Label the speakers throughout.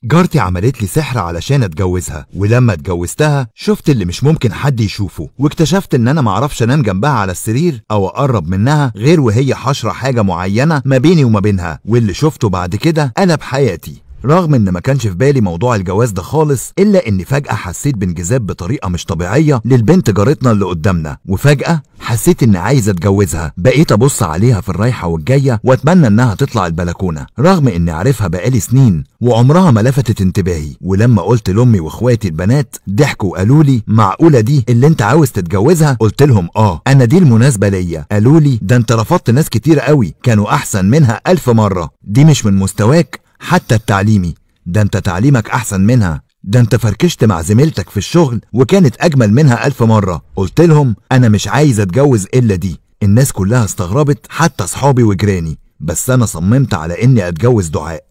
Speaker 1: جارتي عملت لي سحر علشان اتجوزها، ولما اتجوزتها شفت اللي مش ممكن حد يشوفه، واكتشفت ان انا معرفش انام جنبها على السرير او اقرب منها غير وهي حاشره حاجه معينه ما بيني وما بينها، واللي شفته بعد كده قلب حياتي. رغم ان ما كانش في بالي موضوع الجواز ده خالص، الا اني فجأة حسيت بانجذاب بطريقة مش طبيعية للبنت جارتنا اللي قدامنا، وفجأة حسيت اني عايز اتجوزها. بقيت ابص عليها في الرايحة والجاية واتمنى انها تطلع البلكونة، رغم اني عارفها بقالي سنين وعمرها ما لفتت انتباهي. ولما قلت لامي واخواتي البنات ضحكوا وقالوا لي معقولة دي اللي انت عاوز تتجوزها؟ قلت لهم انا دي المناسبة ليا. قالوا لي ده انت رفضت ناس كتير قوي كانوا احسن منها 1000 مرة، دي مش من مستواك حتى التعليمي، ده انت تعليمك احسن منها، ده انت فركشت مع زميلتك في الشغل وكانت اجمل منها 1000 مرة. قلت لهم انا مش عايز اتجوز الا دي. الناس كلها استغربت حتى اصحابي وجيراني، بس انا صممت على اني اتجوز دعاء.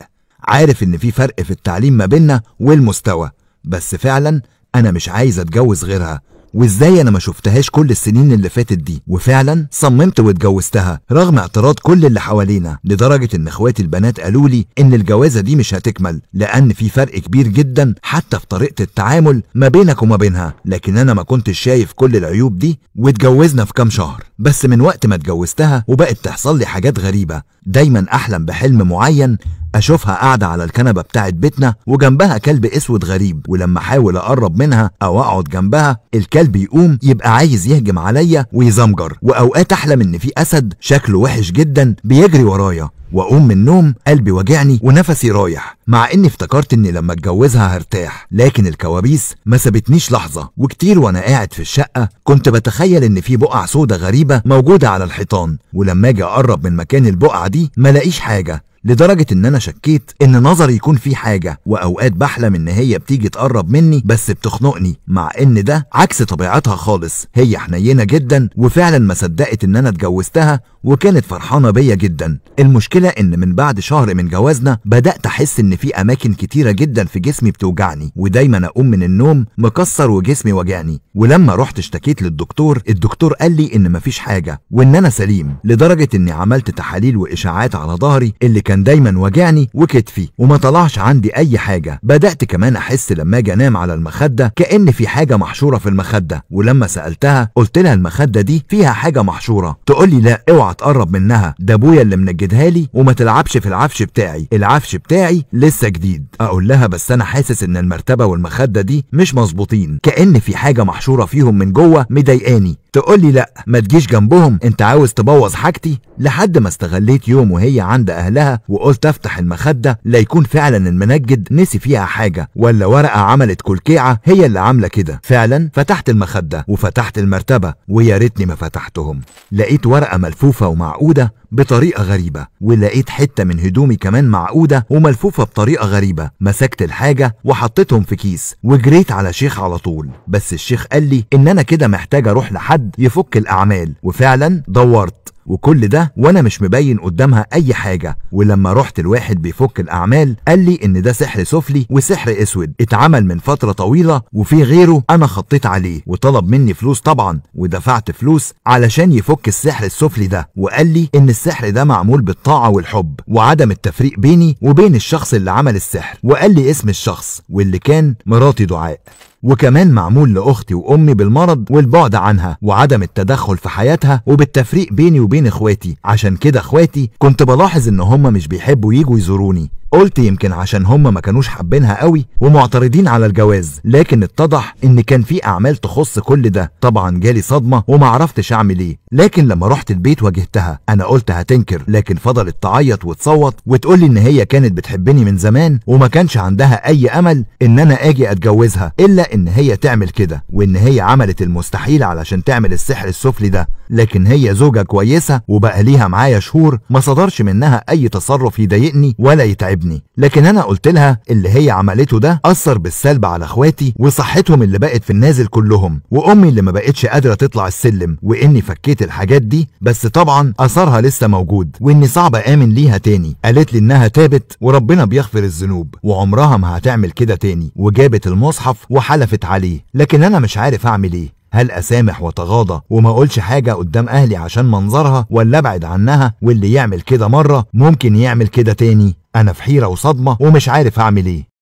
Speaker 1: عارف ان في فرق في التعليم ما بيننا والمستوى، بس فعلا انا مش عايز اتجوز غيرها. وازاي انا ما شفتهاش كل السنين اللي فاتت دي؟ وفعلا صممت واتجوزتها رغم اعتراض كل اللي حوالينا، لدرجة ان اخواتي البنات قالوا لي ان الجوازة دي مش هتكمل لان في فرق كبير جدا حتى في طريقة التعامل ما بينك وما بينها. لكن انا ما كنتش شايف كل العيوب دي، واتجوزنا في كام شهر. بس من وقت ما اتجوزتها وبقت تحصل لي حاجات غريبة. دايما احلم بحلم معين، اشوفها قاعدة على الكنبة بتاعت بيتنا وجنبها كلب اسود غريب، ولما احاول اقرب منها او اقعد جنبها الكلب يقوم يبقى عايز يهجم عليا ويزمجر. واوقات احلم ان في اسد شكله وحش جدا بيجري ورايا، واقوم من النوم قلبي واجعني ونفسي رايح، مع اني افتكرت اني لما اتجوزها هرتاح. لكن الكوابيس ما سابتنيش لحظة، وكتير وانا قاعد في الشقة كنت بتخيل ان في بقع سودة غريبة موجودة على الحيطان، ولما اجي اقرب من مكان البقعة دي ملاقيش حاجة، لدرجة ان انا شكيت ان نظري يكون فيه حاجة. واوقات بحلم ان هي بتيجي تقرب مني بس بتخنقني، مع ان ده عكس طبيعتها خالص. هي حنينة جدا، وفعلا ما صدقت ان انا اتجوزتها وكانت فرحانة بيا جدا. المشكلة ان من بعد شهر من جوازنا بدأت احس ان في اماكن كتيرة جدا في جسمي بتوجعني، ودايما اقوم من النوم مكسر وجسمي وجعني. ولما رحت اشتكيت للدكتور، الدكتور قال لي ان مفيش حاجة وان انا سليم، لدرجة اني عملت تحاليل واشاعات على ظهري اللي كان دايما وجعني وكتفي، وما طلعش عندي اي حاجة. بدأت كمان احس لما اجي انام على المخدة كأن في حاجة محشورة في المخدة، ولما سألتها قلت لها المخدة دي فيها حاجة محشورة، تقول لي لا اوعى تقرب منها، ده ابويا اللي منجدها لي، وما تلعبش في العفش بتاعي، العفش بتاعي لسه جديد. اقول لها بس انا حاسس ان المرتبة والمخدة دي مش مظبوطين، كأن في حاجة محشورة فيهم من جوه مضايقاني. تقول لي لا ما تجيش جنبهم، انت عاوز تبوظ حاجتي. لحد ما استغليت يوم وهي عند اهلها وقلت افتح المخدة لا يكون فعلا المنجد نسي فيها حاجة، ولا ورقة عملت كلكيعة هي اللي عاملة كده. فعلا فتحت المخدة وفتحت المرتبة، ويا ريتني ما فتحتهم. لقيت ورقة ملفوفة ومعقودة بطريقة غريبة، ولقيت حتة من هدومي كمان معقودة وملفوفة بطريقة غريبة. مسكت الحاجة وحطيتهم في كيس وجريت على شيخ على طول، بس الشيخ قال لي ان انا كده محتاج اروح لحد يفك الاعمال. وفعلا دورت، وكل ده وانا مش مبين قدامها اي حاجة. ولما رحت الواحد بيفك الاعمال قال لي ان ده سحر سفلي وسحر اسود اتعمل من فترة طويلة، وفي غيره انا خطيت عليه، وطلب مني فلوس طبعا، ودفعت فلوس علشان يفك السحر السفلي ده. وقال لي ان السحر ده معمول بالطاعة والحب وعدم التفريق بيني وبين الشخص اللي عمل السحر، وقال لي اسم الشخص واللي كان مراتي دعاء، وكمان معمول لأختي وأمي بالمرض والبعد عنها وعدم التدخل في حياتها وبالتفريق بيني وبين إخواتي. عشان كده إخواتي كنت بلاحظ إن هم مش بيحبوا يجوا يزوروني. قلت يمكن عشان هم ما كانوش حابينها قوي ومعترضين على الجواز، لكن اتضح ان كان في اعمال تخص كل ده. طبعا جالي صدمة وما عرفتش اعمل ايه، لكن لما رحت البيت واجهتها. انا قلت هتنكر، لكن فضلت تعيط وتصوت وتقولي ان هي كانت بتحبني من زمان وما كانش عندها اي امل ان انا اجي اتجوزها الا ان هي تعمل كده، وان هي عملت المستحيل علشان تعمل السحر السفلي ده. لكن هي زوجة كويسة وبقى ليها معايا شهور ما صدرش منها اي تصرف يضايقني ولا يتعبني. لكن انا قلت لها اللي هي عملته ده اثر بالسلب على اخواتي وصحتهم اللي بقت في النازل كلهم، وامي اللي ما بقتش قادرة تطلع السلم، واني فكيت الحاجات دي بس طبعا اثرها لسه موجود، واني صعب امن ليها تاني. قالت لي انها تابت وربنا بيغفر الذنوب وعمرها ما هتعمل كده تاني، وجابت المصحف وحلفت عليه. لكن انا مش عارف اعمل ايه، هل اسامح واتغاضى وما اقولش حاجة قدام اهلي عشان منظرها، ولا ابعد عنها واللي يعمل كده مرة ممكن يعمل كده تاني؟ انا في حيرة وصدمة ومش عارف اعمل ايه.